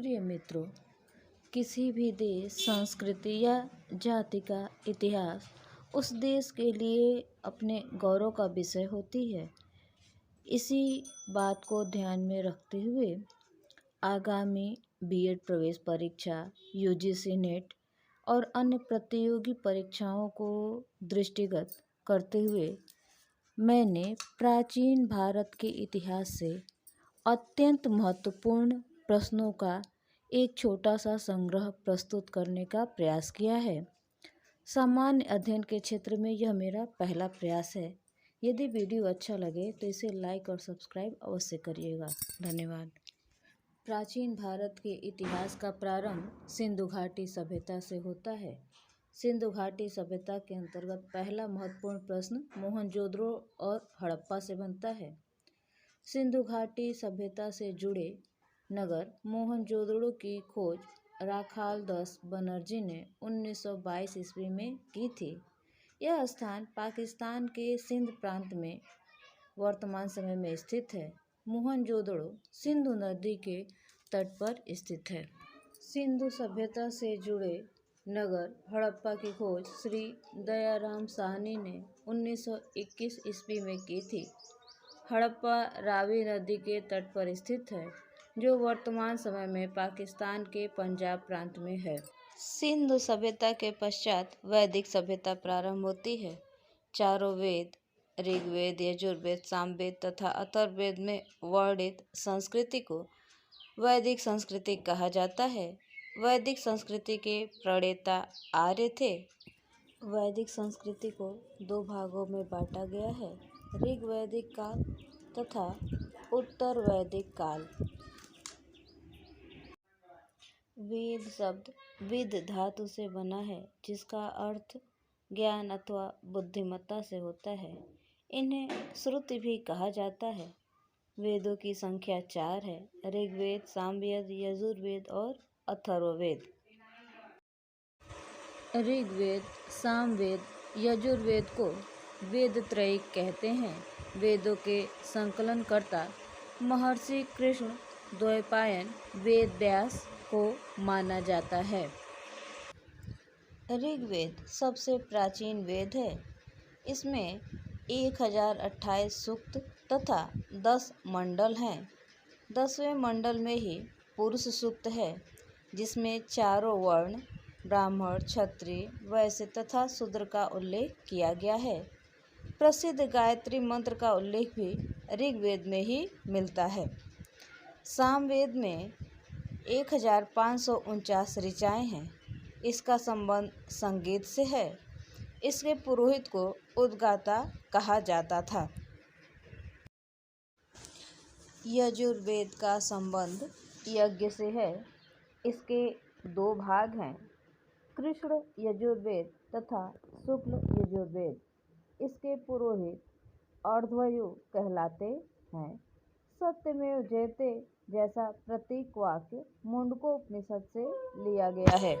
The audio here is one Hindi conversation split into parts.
प्रिय मित्रों, किसी भी देश, संस्कृति या जाति का इतिहास उस देश के लिए अपने गौरव का विषय होती है। इसी बात को ध्यान में रखते हुए आगामी बीएड प्रवेश परीक्षा, यूजीसी नेट और अन्य प्रतियोगी परीक्षाओं को दृष्टिगत करते हुए मैंने प्राचीन भारत के इतिहास से अत्यंत महत्वपूर्ण प्रश्नों का एक छोटा सा संग्रह प्रस्तुत करने का प्रयास किया है। सामान्य अध्ययन के क्षेत्र में यह मेरा पहला प्रयास है। यदि वीडियो अच्छा लगे तो इसे लाइक और सब्सक्राइब अवश्य करिएगा। धन्यवाद। प्राचीन भारत के इतिहास का प्रारंभ सिंधु घाटी सभ्यता से होता है। सिंधु घाटी सभ्यता के अंतर्गत पहला महत्वपूर्ण प्रश्न मोहनजोदड़ो और हड़प्पा से बनता है। सिंधु घाटी सभ्यता से जुड़े नगर मोहनजोदड़ो की खोज राखालदास बनर्जी ने 1922 ईस्वी में की थी। यह स्थान पाकिस्तान के सिंध प्रांत में वर्तमान समय में स्थित है। मोहनजोदड़ो सिंधु नदी के तट पर स्थित है। सिंधु सभ्यता से जुड़े नगर हड़प्पा की खोज श्री दयाराम साहनी ने 1921 ईस्वी में की थी। हड़प्पा रावी नदी के तट पर स्थित है, जो वर्तमान समय में पाकिस्तान के पंजाब प्रांत में है। सिंधु सभ्यता के पश्चात वैदिक सभ्यता प्रारंभ होती है। चारों वेद, ऋग्वेद, यजुर्वेद, सामवेद तथा अथर्ववेद में वर्णित संस्कृति को वैदिक संस्कृति कहा जाता है। वैदिक संस्कृति के प्रणेता आर्य थे। वैदिक संस्कृति को दो भागों में बांटा गया है, ऋग्वैदिक काल तथा उत्तर वैदिक काल। वेद शब्द विद धातु से बना है, जिसका अर्थ ज्ञान अथवा बुद्धिमत्ता से होता है। इन्हें श्रुति भी कहा जाता है। वेदों की संख्या 4 है, ऋग्वेद, सामवेद, यजुर्वेद और अथर्ववेद। ऋग्वेद, सामवेद, यजुर्वेद को वेदत्रयी कहते हैं। वेदों के संकलनकर्ता महर्षि कृष्ण द्वैपायन वेद व्यास को माना जाता है। ऋग्वेद सबसे प्राचीन वेद है। इसमें 1028 सूक्त तथा 10 मंडल हैं। 10वें मंडल में ही पुरुष सूक्त है, जिसमें चारों वर्ण ब्राह्मण, क्षत्रिय, वैश्य तथा शूद्र का उल्लेख किया गया है। प्रसिद्ध गायत्री मंत्र का उल्लेख भी ऋग्वेद में ही मिलता है। सामवेद में 1549 ऋचाएँ हैं। इसका संबंध संगीत से है। इसके पुरोहित को उद्गाता कहा जाता था। यजुर्वेद का संबंध यज्ञ से है। इसके 2 भाग हैं, कृष्ण यजुर्वेद तथा शुक्ल यजुर्वेद। इसके पुरोहित अर्ध्वर्यु कहलाते हैं। सत्यमेव जयते जैसा प्रतीक वाक्य मुंडकोपनिषद से लिया गया है।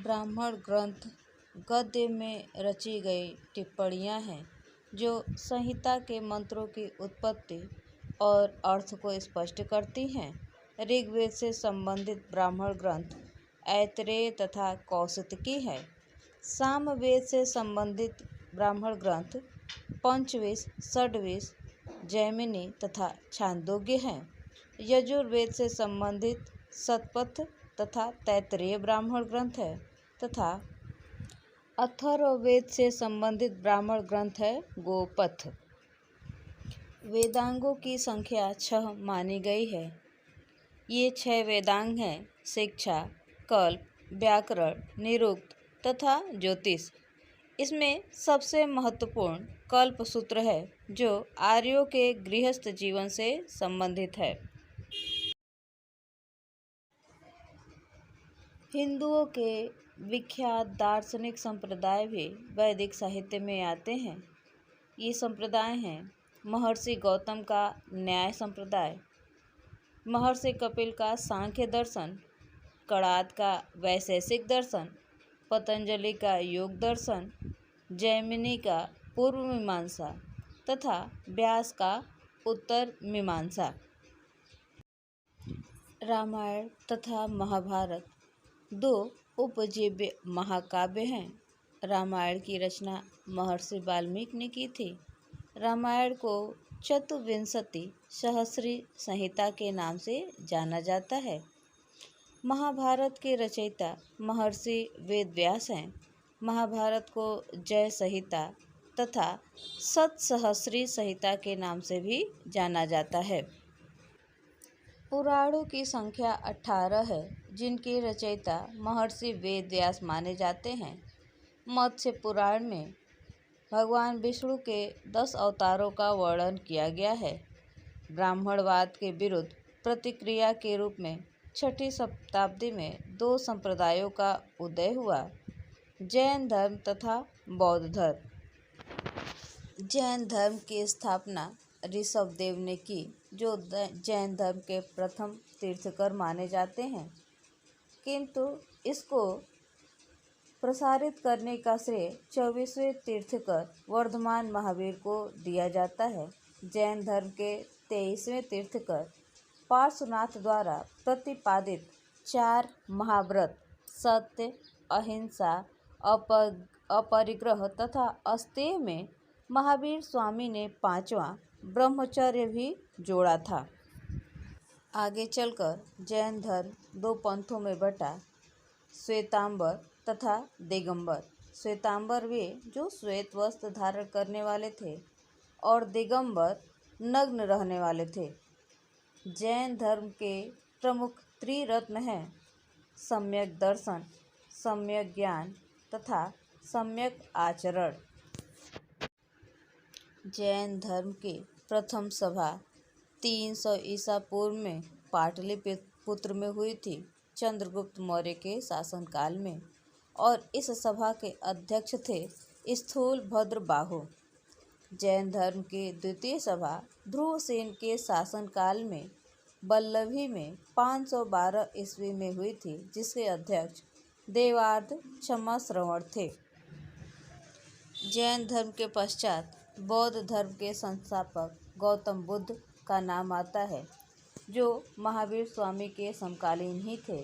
ब्राह्मण ग्रंथ गद्य में रची गई टिप्पणियाँ हैं, जो संहिता के मंत्रों की उत्पत्ति और अर्थ को स्पष्ट करती हैं। ऋग्वेद से संबंधित ब्राह्मण ग्रंथ ऐतरेय तथा कौशिकी है। सामवेद से संबंधित ब्राह्मण ग्रंथ पंचविश, षड्विश, जैमिनी तथा छांदोग्य हैं। यजुर्वेद से संबंधित शतपथ तथा तैत्तिरीय ब्राह्मण ग्रंथ है तथा अथर्ववेद से संबंधित ब्राह्मण ग्रंथ है गोपथ। वेदांगों की संख्या 6 मानी गई है। ये 6 वेदांग हैं: शिक्षा, कल्प, व्याकरण, निरुक्त तथा ज्योतिष। इसमें सबसे महत्वपूर्ण कल्प सूत्र है, जो आर्यों के गृहस्थ जीवन से संबंधित है। हिंदुओं के विख्यात दार्शनिक संप्रदाय भी वैदिक साहित्य में आते हैं। ये संप्रदाय हैं महर्षि गौतम का न्याय संप्रदाय, महर्षि कपिल का सांख्य दर्शन, कणाद का वैशेषिक दर्शन, पतंजलि का योग दर्शन, जैमिनी का पूर्व मीमांसा तथा व्यास का उत्तर मीमांसा। रामायण तथा महाभारत दो उपजीव्य महाकाव्य हैं। रामायण की रचना महर्षि वाल्मीकि ने की थी। रामायण को चतुर्विंशति सहस्री संहिता के नाम से जाना जाता है। महाभारत के रचयिता महर्षि वेदव्यास हैं। महाभारत को जय संहिता तथा सतसहस्री संहिता के नाम से भी जाना जाता है। पुराणों की संख्या 18 है, जिनके रचयिता महर्षि वेदव्यास माने जाते हैं। मत्स्य पुराण में भगवान विष्णु के 10 अवतारों का वर्णन किया गया है। ब्राह्मणवाद के विरुद्ध प्रतिक्रिया के रूप में 6ठी शताब्दी में 2 संप्रदायों का उदय हुआ, जैन धर्म तथा बौद्ध धर्म। जैन धर्म की स्थापना ऋषभदेव ने की, जो जैन धर्म के प्रथम तीर्थंकर माने जाते हैं, किंतु इसको प्रसारित करने का श्रेय 24वें तीर्थंकर वर्धमान महावीर को दिया जाता है। जैन धर्म के 23वें तीर्थंकर पार्श्वनाथ द्वारा प्रतिपादित 4 महाव्रत सत्य, अहिंसा, अपरिग्रह तथा अस्तेय में महावीर स्वामी ने 5वां ब्रह्मचर्य भी जोड़ा था। आगे चलकर जैन धर्म 2 पंथों में बटा, श्वेतांबर तथा दिगंबर। श्वेतांबर वे जो श्वेत वस्त्र धारण करने वाले थे और दिगंबर नग्न रहने वाले थे। जैन धर्म के प्रमुख त्रिरत्न हैं सम्यक दर्शन, सम्यक ज्ञान तथा सम्यक आचरण। जैन धर्म की प्रथम सभा 300 ईसा पूर्व में पाटलिपुत्र में हुई थी, चंद्रगुप्त मौर्य के शासनकाल में, और इस सभा के अध्यक्ष थे स्थूलभद्र बाहु। जैन धर्म की द्वितीय सभा ध्रुवसेन के शासनकाल में वल्लभी में 512 ईस्वी में हुई थी, जिसके अध्यक्ष देवार्ध क्षमा श्रवण थे। जैन धर्म के पश्चात बौद्ध धर्म के संस्थापक गौतम बुद्ध का नाम आता है, जो महावीर स्वामी के समकालीन ही थे।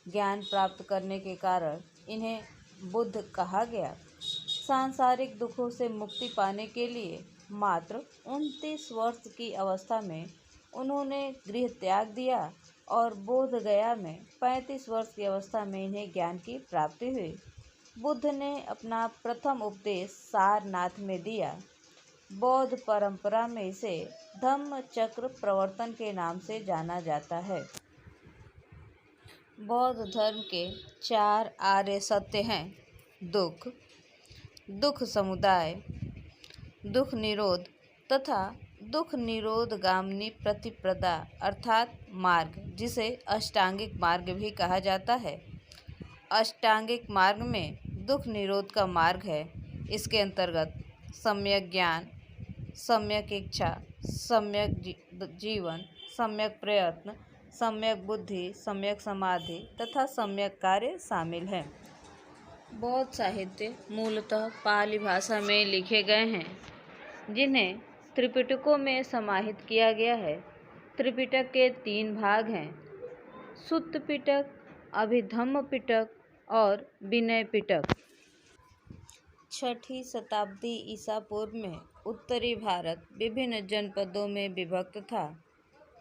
ज्ञान प्राप्त करने के कारण इन्हें बुद्ध कहा गया। सांसारिक दुखों से मुक्ति पाने के लिए मात्र 29 वर्ष की अवस्था में उन्होंने गृह त्याग दिया और बोध गया में 35 वर्ष की अवस्था में इन्हें ज्ञान की प्राप्ति हुई। बुद्ध ने अपना प्रथम उपदेश सारनाथ में दिया। बौद्ध परंपरा में इसे धम्मचक्र प्रवर्तन के नाम से जाना जाता है। बौद्ध धर्म के 4 आर्य सत्य हैं: दुख, दुख समुदाय, दुख निरोध तथा दुख निरोधगामिनी प्रतिपदा अर्थात मार्ग, जिसे अष्टांगिक मार्ग भी कहा जाता है। अष्टांगिक मार्ग में दुख निरोध का मार्ग है। इसके अंतर्गत सम्यक ज्ञान, सम्यक इच्छा, सम्यक जीवन, सम्यक प्रयत्न, सम्यक बुद्धि, सम्यक समाधि तथा सम्यक कार्य शामिल हैं। बौद्ध साहित्य मूलतः पाली भाषा में लिखे गए हैं, जिन्हें त्रिपिटकों में समाहित किया गया है। त्रिपिटक के 3 भाग हैं: सुत्त पिटक, अभिधम्म पिटक और विनय पिटक। 6ठी शताब्दी ईसा पूर्व में उत्तरी भारत विभिन्न जनपदों में विभक्त था।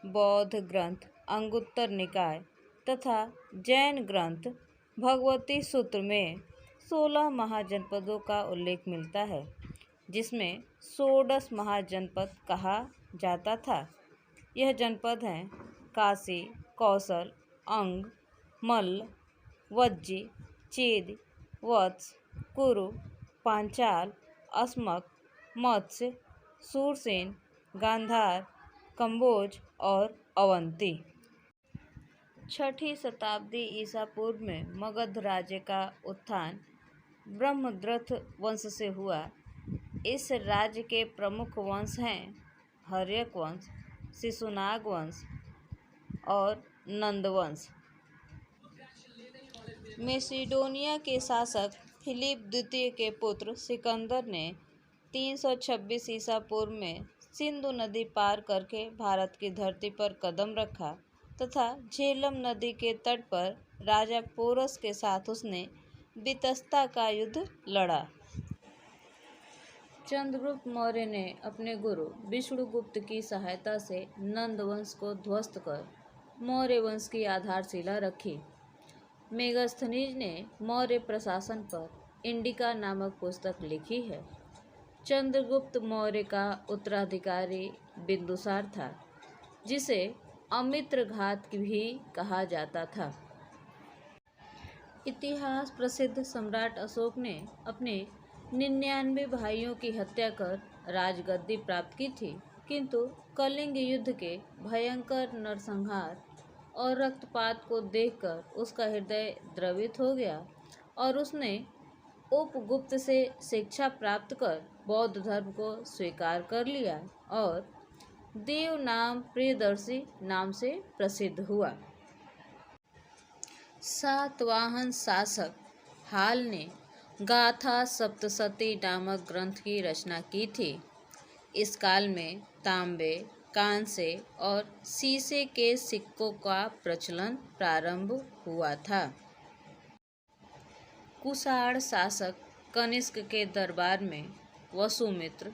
बौद्ध ग्रंथ अंगुत्तर निकाय तथा जैन ग्रंथ भगवती सूत्र में 16 महाजनपदों का उल्लेख मिलता है, जिसमें 16 महाजनपद कहा जाता था। यह जनपद हैं काशी, कौशल, अंग, मल्ल, वज्जी, चेद, वत्स, कुरु, पांचाल, अस्मक, मत्स्य, शूरसेन, गांधार, कंबोज और अवंती। 6ठी शताब्दी ईसा पूर्व में मगध राज्य का उत्थान ब्रह्मद्रथ वंश से हुआ। इस राज्य के प्रमुख वंश हैं हर्यक वंश, शिशुनाग वंश और नंद वंश। मैसिडोनिया के शासक फिलिप द्वितीय के पुत्र सिकंदर ने 326 ईसा पूर्व में सिंधु नदी पार करके भारत की धरती पर कदम रखा तथा झेलम नदी के तट पर राजा पोरस के साथ उसने वितस्ता का युद्ध लड़ा। चंद्रगुप्त मौर्य ने अपने गुरु विष्णुगुप्त की सहायता से नंद वंश को ध्वस्त कर मौर्य वंश की आधारशिला रखी। मेगास्थनीज ने मौर्य प्रशासन पर इंडिका नामक पुस्तक लिखी है। चंद्रगुप्त मौर्य का उत्तराधिकारी बिंदुसार था, जिसे अमित्रघात भी कहा जाता था। इतिहास प्रसिद्ध सम्राट अशोक ने अपने 99 भाइयों की हत्या कर राजगद्दी प्राप्त की थी, किंतु कलिंग युद्ध के भयंकर नरसंहार और रक्तपात को देखकर उसका हृदय द्रवित हो गया और उसने उपगुप्त से शिक्षा प्राप्त कर बौद्ध धर्म को स्वीकार कर लिया और देव नाम प्रियदर्शी नाम से प्रसिद्ध हुआ। सातवाहन शासक हाल ने गाथा सप्तशती नामक ग्रंथ की रचना की थी। इस काल में तांबे, कांसे और शीशे के सिक्कों का प्रचलन प्रारंभ हुआ था। कुषाण शासक कनिष्क के दरबार में वसुमित्र,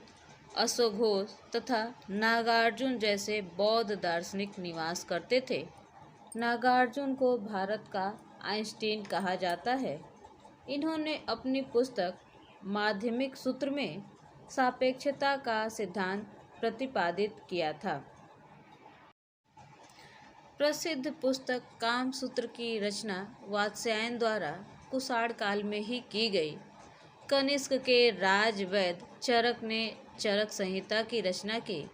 अश्वघोष तथा नागार्जुन जैसे बौद्ध दार्शनिक निवास करते थे। नागार्जुन को भारत का आइंस्टीन कहा जाता है। इन्होंने अपनी पुस्तक माध्यमिक सूत्र में सापेक्षता का सिद्धांत प्रतिपादित किया था। प्रसिद्ध पुस्तक कामसूत्र की रचना वात्स्यायन द्वारा कुषाण काल में ही की गई। कनिष्क के राजवैद्य चरक ने चरक संहिता की रचना की।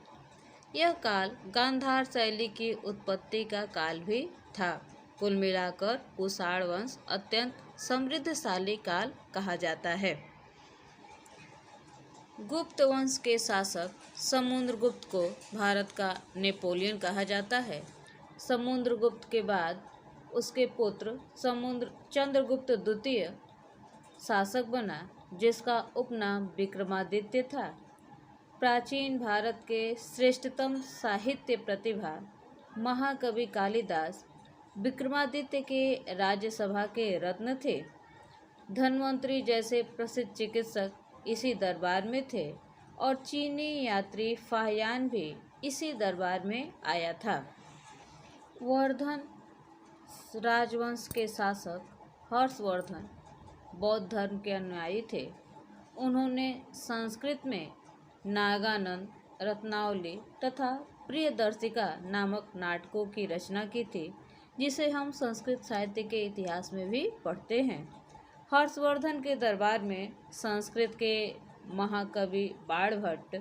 यह काल गांधार शैली की उत्पत्ति का काल भी था। कुल मिलाकर कुषाण वंश अत्यंत समृद्धशाली काल कहा जाता है। गुप्त वंश के शासक समुद्रगुप्त को भारत का नेपोलियन कहा जाता है। समुद्रगुप्त के बाद उसके पुत्र चंद्रगुप्त द्वितीय शासक बना, जिसका उपनाम विक्रमादित्य था। प्राचीन भारत के श्रेष्ठतम साहित्य प्रतिभा महाकवि कालिदास विक्रमादित्य के राज्यसभा के रत्न थे। धन्वंतरी जैसे प्रसिद्ध चिकित्सक इसी दरबार में थे और चीनी यात्री फाहियान भी इसी दरबार में आया था। वर्धन राजवंश के शासक हर्षवर्धन बौद्ध धर्म के अनुयायी थे। उन्होंने संस्कृत में नागानंद, रत्नावली तथा प्रियदर्शिका नामक नाटकों की रचना की थी, जिसे हम संस्कृत साहित्य के इतिहास में भी पढ़ते हैं। हर्षवर्धन के दरबार में संस्कृत के महाकवि बाणभट्ट,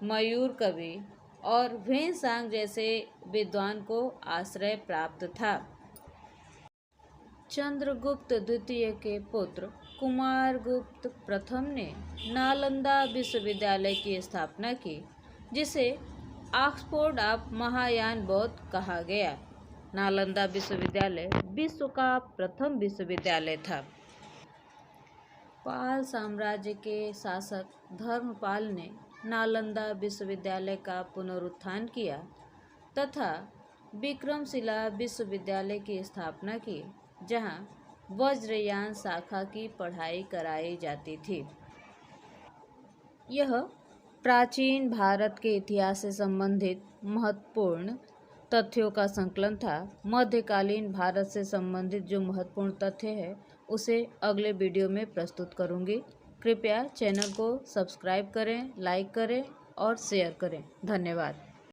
मयूर कवि और भीमसांग जैसे विद्वान को आश्रय प्राप्त था। चंद्रगुप्त द्वितीय के पुत्र कुमारगुप्त प्रथम ने नालंदा विश्वविद्यालय की स्थापना की, जिसे ऑक्सफोर्ड ऑफ महायान बौद्ध कहा गया। नालंदा विश्वविद्यालय विश्व का प्रथम विश्वविद्यालय था। पाल साम्राज्य के शासक धर्मपाल ने नालंदा विश्वविद्यालय का पुनरुत्थान किया तथा विक्रमशिला विश्वविद्यालय की स्थापना की, जहां वज्रयान शाखा की पढ़ाई कराई जाती थी। यह प्राचीन भारत के इतिहास से संबंधित महत्वपूर्ण तथ्यों का संकलन था। मध्यकालीन भारत से संबंधित जो महत्वपूर्ण तथ्य है उसे अगले वीडियो में प्रस्तुत करूंगी। कृपया चैनल को सब्सक्राइब करें, लाइक करें और शेयर करें। धन्यवाद।